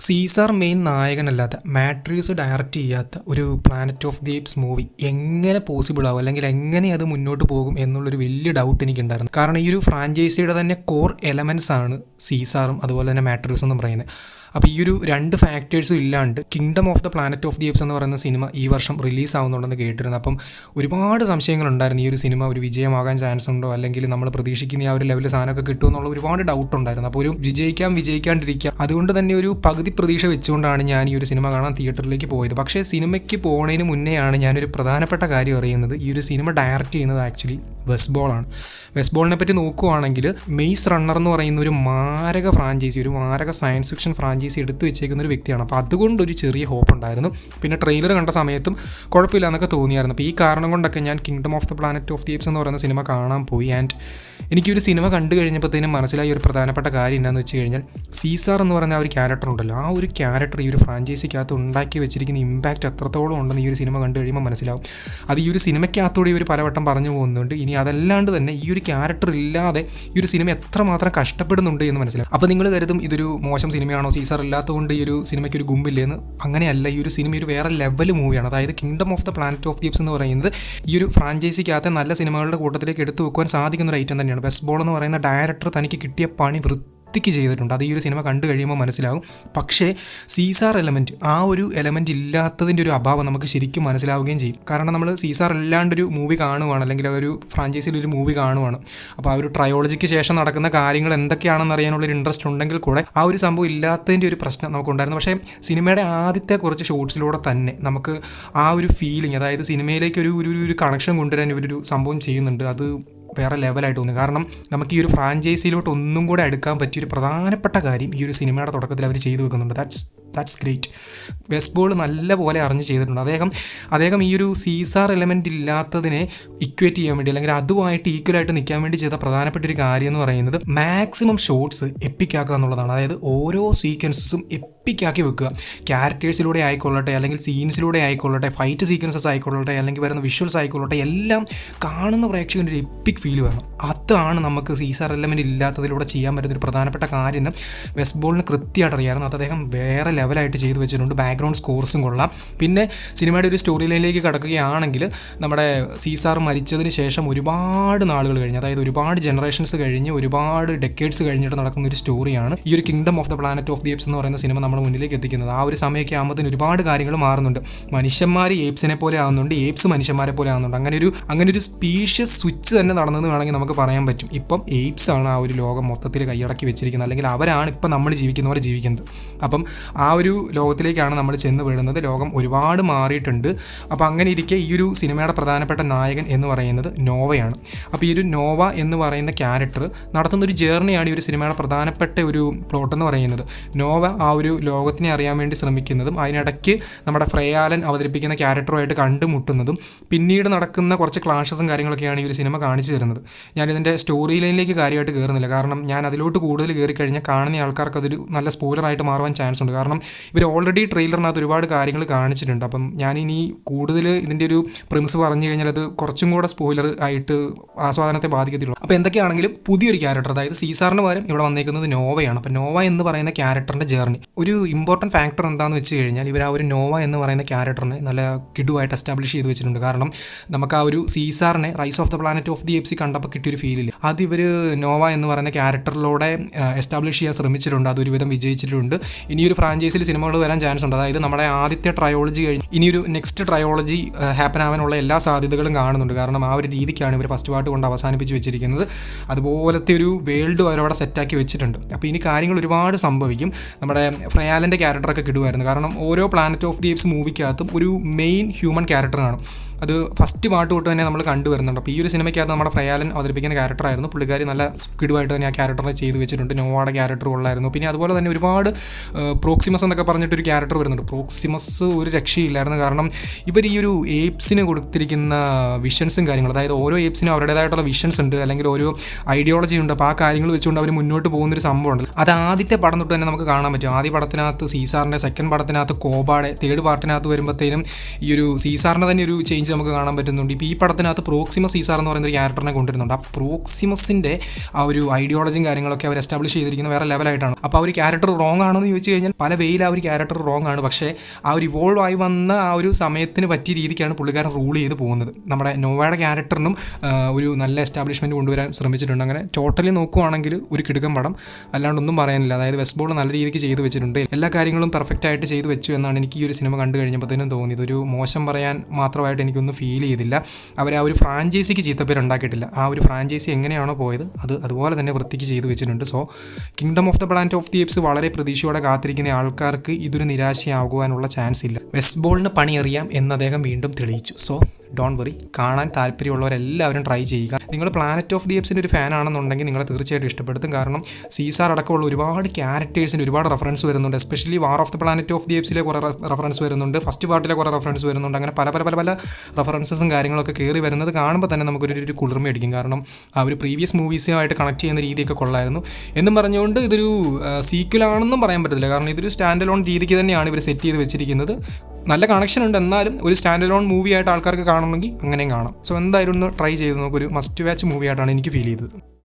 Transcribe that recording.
സീസാർ main നായകനല്ലാത്ത matrix direct ചെയ്യാത്ത ഒരു planet of the ഏപ്സ് movie എങ്ങനെ പോസിബിൾ ആവും, അല്ലെങ്കിൽ എങ്ങനെ അത് മുന്നോട്ട് പോകും എന്നുള്ളൊരു വലിയ ഡൗട്ട് എനിക്കുണ്ടായിരുന്നു. കാരണം ഈ ഒരു ഫ്രാഞ്ചൈസിയുടെ തന്നെ കോർ എലമെൻസ് ആണ് സീസാറും അതുപോലെ തന്നെ മാട്രിക്സ് എന്നും പറയുന്നത്. അപ്പോൾ ഈ ഒരു രണ്ട് ഫാക്ടേഴ്സും ഇല്ലാണ്ട് kingdom of the Planet of the ഏപ്സ് എന്ന് പറയുന്ന സിനിമ ഈ വർഷം റിലീസ് ആവുന്നുണ്ടെന്ന് കേട്ടിരുന്നു. അപ്പം ഒരുപാട് സംശയങ്ങളുണ്ടായിരുന്നു. ഈ ഒരു സിനിമ ഒരു വിജയമാകാൻ ചാൻസ് ഉണ്ടോ, അല്ലെങ്കിൽ നമ്മൾ പ്രതീക്ഷിക്കുന്ന ആ ഒരു ലെവലിൽ സാധനമൊക്കെ കിട്ടുമോ എന്നുള്ള ഒരുപാട് ഡൗട്ട് ഉണ്ടായിരുന്നു. അപ്പോൾ ഒരു വിജയിക്കാണ്ടിരിക്കുക, അതുകൊണ്ട് തന്നെ ഒരു പകുതി പ്രതീക്ഷ വെച്ചുകൊണ്ടാണ് ഞാൻ ഈ ഒരു സിനിമ കാണാൻ തിയേറ്ററിലേക്ക് പോയത്. പക്ഷേ സിനിമയ്ക്ക് പോകുന്നതിന് മുന്നെയാണ് ഞാനൊരു പ്രധാനപ്പെട്ട കാര്യം അറിയുന്നത്. ഈ ഒരു സിനിമ ഡയറക്റ്റ് ചെയ്യുന്നത് ആക്ച്വലി വെസ്ബോളാണ്. വെസ്ബോളിനെ പറ്റി നോക്കുകയാണെങ്കിൽ മെയ്സ് റണ്ണർ എന്ന് പറയുന്ന ഒരു മാരക ഫ്രാഞ്ചൈസി, ഒരു മാരക സയൻസ് ഫിക്ഷൻ ഫ്രാഞ്ചൈസി എടുത്തു വെച്ചേക്കുന്ന ഒരു വ്യക്തിയാണ്. അപ്പോൾ അതുകൊണ്ട് ഒരു ചെറിയ ഹോപ്പ് ഉണ്ടായിരുന്നു. പിന്നെ ട്രെയിലർ കണ്ട സമയത്തും കുഴപ്പമില്ല എന്നൊക്കെ തോന്നിയായിരുന്നു. അപ്പോൾ ഈ കാരണം കൊണ്ടൊക്കെ ഞാൻ kingdom of the Planet of the ഏപ്സ് എന്ന് പറയുന്ന സിനിമ കാണാൻ പോയി. ആൻഡ് എനിക്കൊരു സിനിമ കണ്ടു കഴിഞ്ഞപ്പോഴത്തേനും മനസ്സിലായ ഒരു പ്രധാനപ്പെട്ട കാര്യം എന്താണെന്ന് വെച്ച് കഴിഞ്ഞാൽ, സീസാർ എന്ന് പറയുന്ന ആ ഒരു ക്യാരക്ടർ ഉണ്ടല്ലോ, ആ ഒരു ക്യാരക്ടർ ഈ ഒരു ഫ്രാഞ്ചൈസിക്കകത്ത് ഉണ്ടാക്കി വെച്ചിരിക്കുന്ന ഇമ്പാക്റ്റ് എത്രത്തോളം ഉണ്ടെന്ന് ഈ ഒരു സിനിമ കണ്ടു കഴിയുമ്പോൾ മനസ്സിലാവും. അത് ഈ ഒരു സിനിമയ്ക്കകത്തൂടെ ഇവർ പലവട്ടം പറഞ്ഞു പോകുന്നുണ്ട്. ഇനി അതല്ലാണ്ട് തന്നെ ഈ ഒരു ക്യാരക്ടർ ഇല്ലാതെ ഈ ഒരു സിനിമ എത്രമാത്രം കഷ്ടപ്പെടുന്നുണ്ട് എന്ന് മനസ്സിലാവും. അപ്പോൾ നിങ്ങൾ കരുതും ഇതൊരു മോശം സിനിമയാണോ, സീസാർ ഇല്ലാത്തതുകൊണ്ട് ഈ ഒരു സിനിമയ്ക്ക് ഒരു ഗുമ്പില്ലേന്ന്. അങ്ങനെയല്ല, ഈ ഒരു സിനിമ ഒരു വേറെ ലെവൽ മൂവിയാണ്. അതായത് kingdom of the Planet of the ഏപ്സ് എന്ന് പറയുന്നത് ഈ ഒരു ഫ്രാഞ്ചൈസിക്കകത്ത് നല്ല സിനിമകളുടെ കൂട്ടത്തിലേക്ക് എടുത്തു വെക്കുവാൻ സാധിക്കുന്ന ഒരു ഐറ്റം തന്നെയാണ്. വെസ്ബോൾ എന്ന് പറയുന്ന ഡയറക്ടർ തനിക്ക് കിട്ടിയ പണി വൃത്തിക്ക് ചെയ്തിട്ടുണ്ട്. അത് ഈ ഒരു സിനിമ കണ്ടു കഴിയുമ്പോൾ മനസ്സിലാവും. പക്ഷേ സീസാർ എലമെൻറ്റ്, ആ ഒരു എലമെൻറ്റ് ഇല്ലാത്തതിൻ്റെ ഒരു അഭാവം നമുക്ക് ശരിക്കും മനസ്സിലാവുകയും ചെയ്യും. കാരണം നമ്മൾ സീസാർ ഇല്ലാണ്ടൊരു മൂവി കാണുവാണ്, അല്ലെങ്കിൽ ആ ഒരു ഫ്രാഞ്ചൈസിയിൽ ഒരു മൂവി കാണുവാണ്. അപ്പോൾ ആ ഒരു ട്രയോളജിക്ക് ശേഷം നടക്കുന്ന കാര്യങ്ങൾ എന്തൊക്കെയാണെന്ന് അറിയാനുള്ളൊരു ഇൻട്രസ്റ്റ് ഉണ്ടെങ്കിൽ കൂടെ ആ ഒരു സംഭവം ഇല്ലാത്തതിൻ്റെ ഒരു പ്രശ്നം നമുക്കുണ്ടായിരുന്നു. പക്ഷേ സിനിമയുടെ ആദ്യത്തെ കുറച്ച് ഷോട്ട്സിലൂടെ തന്നെ നമുക്ക് ആ ഒരു ഫീലിംഗ്, അതായത് സിനിമയിലേക്ക് ഒരു കണക്ഷൻ കൊണ്ടുവരാൻ ഇവരൊരു സംഭവം ചെയ്യുന്നുണ്ട്. അത് വേറെ ലെവലായിട്ട് തോന്നി. കാരണം നമുക്ക് ഈ ഒരു ഫ്രാഞ്ചൈസിയിലോട്ട് ഒന്നും കൂടെ എടുക്കാൻ പറ്റിയൊരു പ്രധാനപ്പെട്ട കാര്യം ഈ ഒരു സിനിമയുടെ തുടക്കത്തിൽ അവർ ചെയ്തു വെക്കുന്നുണ്ട്. That's great. വെസ്ബോൾ നല്ല പോലെ അറിഞ്ഞ് ചെയ്തിട്ടുണ്ട്. അദ്ദേഹം ഈ ഒരു സീസാർ എലമെൻ്റ് ഇല്ലാത്തതിനെ ഇക്വേറ്റ് ചെയ്യാൻ വേണ്ടി, അല്ലെങ്കിൽ അതുമായിട്ട് ഈക്വലായിട്ട് നിൽക്കാൻ വേണ്ടി ചെയ്ത പ്രധാനപ്പെട്ട ഒരു കാര്യം എന്ന് പറയുന്നത് മാക്സിമം ഷോട്ട്സ് എപ്പിക്കാക്കുക എന്നുള്ളതാണ്. അതായത് ഓരോ സീക്വൻസസും എപ്പിക്കാക്കി വെക്കുക. ക്യാരക്ടേഴ്സിലൂടെ ആയിക്കൊള്ളട്ടെ, അല്ലെങ്കിൽ സീൻസിലൂടെ ആയിക്കൊള്ളട്ടെ, ഫൈറ്റ് സീക്വൻസസ് ആയിക്കൊള്ളട്ടെ, അല്ലെങ്കിൽ വരുന്ന വിഷ്വൽസ് ആയിക്കൊള്ളട്ടെ, എല്ലാം കാണുന്ന പ്രേക്ഷകൻ്റെ ഒരു എപ്പിക് ഫീൽ വേണം. അതാണ് നമുക്ക് സീസാർ എലമെൻ്റ് ഇല്ലാത്തതിലൂടെ ചെയ്യാൻ പറ്റുന്നൊരു പ്രധാനപ്പെട്ട കാര്യം എന്ന് വെസ്ബോളിന് കൃത്യമായിട്ട് അറിയാമായിരുന്നു. അത് അദ്ദേഹം വേറെ ലെവലായിട്ട് ചെയ്തു വെച്ചിട്ടുണ്ട്. ബാക്ക്ഗ്രൗണ്ട് സ്കോർസും കൊള്ളാം. പിന്നെ സിനിമയുടെ ഒരു സ്റ്റോറി ലൈനിലേക്ക് കടക്കുകയാണെങ്കിൽ, നമ്മുടെ സീസാർ മരിച്ചതിന് ശേഷം ഒരുപാട് നാളുകൾ കഴിഞ്ഞ്, അതായത് ഒരുപാട് ജനറേഷൻസ് കഴിഞ്ഞ്, ഒരുപാട് ഡെക്കേഡ്സ് കഴിഞ്ഞിട്ട് നടക്കുന്ന ഒരു സ്റ്റോറിയാണ് ഈ ഒരു kingdom of the Planet of the ഏപ്സ് എന്ന് പറയുന്ന സിനിമ നമ്മുടെ മുന്നിലേക്ക് എത്തിക്കുന്നത്. ആ ഒരു സമയമൊക്കെ ആകുമ്പോഴത്തേന് ഒരുപാട് കാര്യങ്ങൾ മാറുന്നുണ്ട്. മനുഷ്യന്മാർ ഏപ്സിനെ പോലെ ആവുന്നുണ്ട്, ഏപ്സ് മനുഷ്യന്മാരെ പോലെ ആവുന്നുണ്ട്. അങ്ങനെ ഒരു സ്പീഷ്യസ് സ്വിച്ച് തന്നെ നടന്നെന്ന് വേണമെങ്കിൽ നമുക്ക് പറയാൻ പറ്റും. ഇപ്പം ഏപ്സ് ആണ് ആ ഒരു ലോകം മൊത്തത്തിൽ കൈയടക്കി വെച്ചിരിക്കുന്നത്, അല്ലെങ്കിൽ അവരാണ് ഇപ്പം നമ്മൾ ജീവിക്കുന്നവരെ ജീവിക്കുന്നത്. അപ്പം ആ ഒരു ലോകത്തിലേക്കാണ് നമ്മൾ ചെന്ന് വീഴുന്നത്. ലോകം ഒരുപാട് മാറിയിട്ടുണ്ട്. അപ്പോൾ അങ്ങനെ ഇരിക്കെ ഈ ഒരു സിനിമയുടെ പ്രധാനപ്പെട്ട നായകൻ എന്ന് പറയുന്നത് നോവയാണ്. അപ്പോൾ ഈ ഒരു നോവ എന്ന് പറയുന്ന ക്യാരക്ടർ നടത്തുന്നൊരു ജേർണിയാണ് ഈ ഒരു സിനിമയുടെ പ്രധാനപ്പെട്ട ഒരു പ്ലോട്ട് എന്ന് പറയുന്നത്. നോവ ആ ഒരു ലോകത്തിനെ അറിയാൻ വേണ്ടി ശ്രമിക്കുന്നതും, അതിനിടയ്ക്ക് നമ്മുടെ ഫ്രയാലൻ അവതരിപ്പിക്കുന്ന ക്യാരക്ടറുമായിട്ട് കണ്ടുമുട്ടുന്നതും, പിന്നീട് നടക്കുന്ന കുറച്ച് ക്ലാഷസും കാര്യങ്ങളൊക്കെയാണ് ഈ ഒരു സിനിമ കാണിച്ചു തരുന്നത്. ഞാനിതിൻ്റെ സ്റ്റോറി ലൈനിലേക്ക് കാര്യമായിട്ട് കയറുന്നില്ല. കാരണം ഞാൻ അതിലോട്ട് കൂടുതൽ കയറി കഴിഞ്ഞാൽ കാണുന്ന ആൾക്കാർക്ക് അതൊരു നല്ല സ്പോയിലറായിട്ട് മാറുവാൻ ചാൻസ് ഉണ്ട്. കാരണം ഇവർ ഓൾറെഡി ട്രെയിലറിനകത്ത് ഒരുപാട് കാര്യങ്ങൾ കാണിച്ചിട്ടുണ്ട്. അപ്പം ഞാനിനി കൂടുതൽ ഇതിൻ്റെ ഒരു പ്രിമിസ് പറഞ്ഞു കഴിഞ്ഞാൽ അത് കുറച്ചും കൂടെ സ്പോയിലർ ആയിട്ട് ആസ്വാദനത്തെ ബാധിക്കത്തുള്ളൂ. അപ്പോൾ എന്തൊക്കെയാണെങ്കിലും പുതിയൊരു ക്യാരക്ടർ, അതായത് സീസാറിന് പകരം ഇവിടെ വന്നേക്കുന്നത് നോവയാണ്. അപ്പോൾ നോവ എന്ന് പറയുന്ന ക്യാരക്ടറിൻ്റെ ജേർണി, ഒരു ഇമ്പോർട്ടൻറ്റ് ഫാക്ടർ എന്താണെന്ന് വെച്ച് കഴിഞ്ഞാൽ, ഇവർ ആ ഒരു നോവ എന്ന് പറയുന്ന ക്യാരക്ടറിനെ നല്ല കിടുവായിട്ട് എസ്റ്റാബ്ലിഷ് ചെയ്ത് വെച്ചിട്ടുണ്ട്. കാരണം നമുക്ക് ആ ഒരു സീസാറിനെ Rise of the Planet of the ഏപ്സി കണ്ടപ്പോൾ കിട്ടിയൊരു ഫീലില്ല. അത് ഇവർ നോവ എന്ന് പറയുന്ന ക്യാരക്ടറിലൂടെ എസ്റ്റാബ്ലിഷ് ചെയ്യാൻ ശ്രമിച്ചിട്ടുണ്ട്. അതൊരുവിധം വിജയിച്ചിട്ടുണ്ട്. ഇനിയൊരു ഫ്രാഞ്ചൈസിൽ സിനിമകൾ വരാൻ ചാൻസ് ഉണ്ട്. അതായത് നമ്മുടെ ആദ്യത്തെ ട്രയോളജി കഴിഞ്ഞ് ഇനിയൊരു നെക്സ്റ്റ് ട്രയോളജി ഹാപ്പൻ ആവാനുള്ള എല്ലാ സാധ്യതകളും കാണുന്നുണ്ട്. കാരണം ആ ഒരു രീതിക്കാണ് ഇവർ ഫസ്റ്റ് പാർട്ട് കൊണ്ട് അവസാനിപ്പിച്ച് വെച്ചിരിക്കുന്നത്. അതുപോലത്തെ ഒരു വേൾഡ് അവരവിടെ സെറ്റാക്കി വെച്ചിട്ടുണ്ട്. അപ്പോൾ ഇനി കാര്യങ്ങൾ ഒരുപാട് സംഭവിക്കും. നമ്മുടെ ഫ്രയാലൻ്റെ ക്യാരക്ടറൊക്കെ കിടുമായിരുന്നു. കാരണം ഓരോ പ്ലാനറ്റ് ഓഫ് ദി ഏപ്സ് മൂവിക്കകത്തും ഒരു മെയിൻ ഹ്യൂമൻ ക്യാരക്ടർ കാണും. അത് ഫസ്റ്റ് പാർട്ട് തൊട്ട് തന്നെ നമ്മൾ കണ്ടുവരുന്നുണ്ട്. അപ്പോൾ ഈ ഒരു സിനിമയ്ക്കകത്ത് നമ്മുടെ ഫ്രയാലൻ അവതരിപ്പിക്കുന്ന ക്യാരക്ടറായിരുന്നു. പുള്ളിക്കാരി നല്ല കിടുവായിട്ട് തന്നെ ആ ക്യാരക്ടറിനെ ചെയ്ത് വെച്ചിട്ടുണ്ട്. നോവയുടെ ക്യാരക്ടർ ഉള്ളായിരുന്നു. പിന്നെ അതുപോലെ തന്നെ ഒരുപാട് പ്രോക്സിമസ് എന്നൊക്കെ പറഞ്ഞിട്ടൊരു ക്യാരക്ടർ വരുന്നുണ്ട്. പ്രോക്സിമസ് ഒരു രക്ഷയില്ലായിരുന്നു. കാരണം ഇവർ ഈ ഒരു ഏപ്സിന് കൊടുത്തിരിക്കുന്ന വിഷൻസും കാര്യങ്ങളും, അതായത് ഓരോ ഏപ്സിനും അവരുടേതായിട്ടുള്ള വിഷൻസ് ഉണ്ട്, അല്ലെങ്കിൽ ഓരോ ഐഡിയോളജി ഉണ്ട്. അപ്പോൾ ആ കാര്യങ്ങൾ വെച്ചുകൊണ്ട് അവർ മുന്നോട്ട് പോകുന്നൊരു സംഭവമുണ്ട്. അത് ആദ്യത്തെ പടം തൊട്ട് തന്നെ നമുക്ക് കാണാൻ പറ്റും. ആദ്യ പടത്തിനകത്ത് സീസാറിൻ്റെ, സെക്കൻഡ് പടത്തിനകത്ത് കോബാടെ, തേർഡ് പാർട്ടിനകത്ത് വരുമ്പോഴത്തേനും ഈ ഒരു സീസാറിൻ്റെ തന്നെ ഒരു ചേഞ്ച് ചേഞ്ച് നമുക്ക് കാണാൻ പറ്റുന്നുണ്ട്. ഇപ്പോൾ ഈ പടത്തിനകത്ത് പ്രോക്സിമസ് സീസാർ എന്ന് പറയുന്ന ഒരു ക്യാരക്ടറിനെ കൊണ്ടുവരുന്നുണ്ട്. ആ പ്രോക്സിമസിൻ്റെ ആ ഒരു ഐഡിയോളജിയും കാര്യങ്ങളൊക്കെ അവർ എസ്റ്റാബ്ലിഷ് ചെയ്തിരിക്കുന്ന വേറെ ലെവലായിട്ടാണ്. അപ്പോൾ ആ ഒരു ക്യാരക്ടർ റോങ് ആണോ എന്ന് ചോദിച്ചു കഴിഞ്ഞാൽ പല വെയിൽ ആ ഒരു ക്യാരക്ടർ റോങ് ആണ്. പക്ഷേ ആ ഒരു ഇവോൾവ് ആയി വന്ന ആ ഒരു സമയത്തിന് പറ്റിയ രീതിക്കാണ് പുള്ളിക്കാരൻ റൂൾ ചെയ്ത് പോകുന്നത്. നമ്മുടെ നോവയുടെ ക്യാരക്ടറിനും ഒരു നല്ല എസ്റ്റാബ്ലിഷ്മെൻറ്റ് കൊണ്ടുവരാൻ ശ്രമിച്ചിട്ടുണ്ട്. അങ്ങനെ ടോട്ടലി നോക്കുവാണെങ്കിൽ ഒരു കിടുക്കൻ പടം, അല്ലാണ്ടൊന്നും പറയാനില്ല. അതായത് വെസ്റ്റ് ബോൾ നല്ല രീതിക്ക് ചെയ്ത് വെച്ചിട്ടുണ്ട്. എല്ലാ കാര്യങ്ങളും പെർഫെക്റ്റ് ആയിട്ട് ചെയ്ത് വെച്ചു എന്നാണ് എനിക്ക് ഈ ഒരു സിനിമ കണ്ടു കഴിഞ്ഞപ്പോഴത്തേനും തോന്നിയത്. ഒരു മോശം പറയാൻ മാത്രമായിട്ട് എനിക്കൊന്നും ഫീൽ ചെയ്തില്ല. അവർ ആ ഒരു ഫ്രാഞ്ചൈസിക്ക് ചീത്തപ്പേര് ഉണ്ടാക്കിയിട്ടില്ല. ആ ഒരു ഫ്രാഞ്ചൈസി എങ്ങനെയാണോ പോയത് അതുപോലെ തന്നെ വൃത്തിക്ക് ചെയ്ത് വെച്ചിട്ടുണ്ട്. So kingdom of the Planet of the ഏപ്സ് വളരെ പ്രതീക്ഷയോടെ കാത്തിരിക്കുന്ന ആൾക്കാർക്ക് ഇതൊരു നിരാശയാകുവാനുള്ള ചാൻസ് ഇല്ല. വെസ്റ്റ് ബോളിന് പണിയറിയാം എന്ന് അദ്ദേഹം വീണ്ടും തെളിയിച്ചു. സോ ഡോൺ വറി, കാണാൻ താല്പര്യമുള്ളവരെല്ലാവരും ട്രൈ ചെയ്യുക. നിങ്ങൾ പ്ലാനറ്റ് ഓഫ് ദി ഏപ്സിൻ്റെ ഒരു ഫാൻ ആണെന്നുണ്ടെങ്കിൽ നിങ്ങളെ തീർച്ചയായിട്ടും ഇഷ്ടപ്പെടുത്തും. കാരണം സീസാർ അടക്കമുള്ള ഒരുപാട് ക്യാരക്ടേഴ്സിന് ഒരുപാട് റെഫറൻസ് വരുന്നുണ്ട്. Especially War of the Planet of the ഏപ്സിലെ കുറേ റെഫറൻസ് വരുന്നുണ്ട്. ഫസ്റ്റ് പാർട്ടിലെ കുറേ റെഫറൻസ് വരുന്നുണ്ട്. അങ്ങനെ പല പല പല പല റെഫറൻസസും കാര്യങ്ങളൊക്കെ കയറി വരുന്നത് കാണുമ്പോൾ തന്നെ നമുക്കൊരു കുളിർമയടിക്കും. കാരണം ആ ഒരു പ്രീവിയസ് മൂവീസുമായിട്ട് കണക്ട് ചെയ്യുന്ന രീതിയൊക്കെ കൊള്ളായിരുന്നു. എന്നും പറഞ്ഞുകൊണ്ട് ഇതൊരു സീക്വലാണെന്നും പറയാൻ പറ്റത്തില്ല. കാരണം ഇതൊരു സ്റ്റാൻഡ് അലോൺ രീതിക്ക് തന്നെയാണ് ഇവർ സെറ്റ് ചെയ്ത് വെച്ചിരിക്കുന്നത്. നല്ല കണക്ഷൻ ഉണ്ട്. എന്നാലും ഒരു സ്റ്റാൻഡ് അലോൺ മൂവി ആയിട്ട് ആൾക്കാർക്ക് കാണണമെങ്കിൽ അങ്ങനെയും കാണാം. സോ എന്തായാലും ഒന്ന് ട്രൈ ചെയ്ത് നോക്കൊരു മസ്റ്റ് വാച്ച് മൂവി ആയിട്ടാണ് എനിക്ക് ഫീൽ ചെയ്തത്.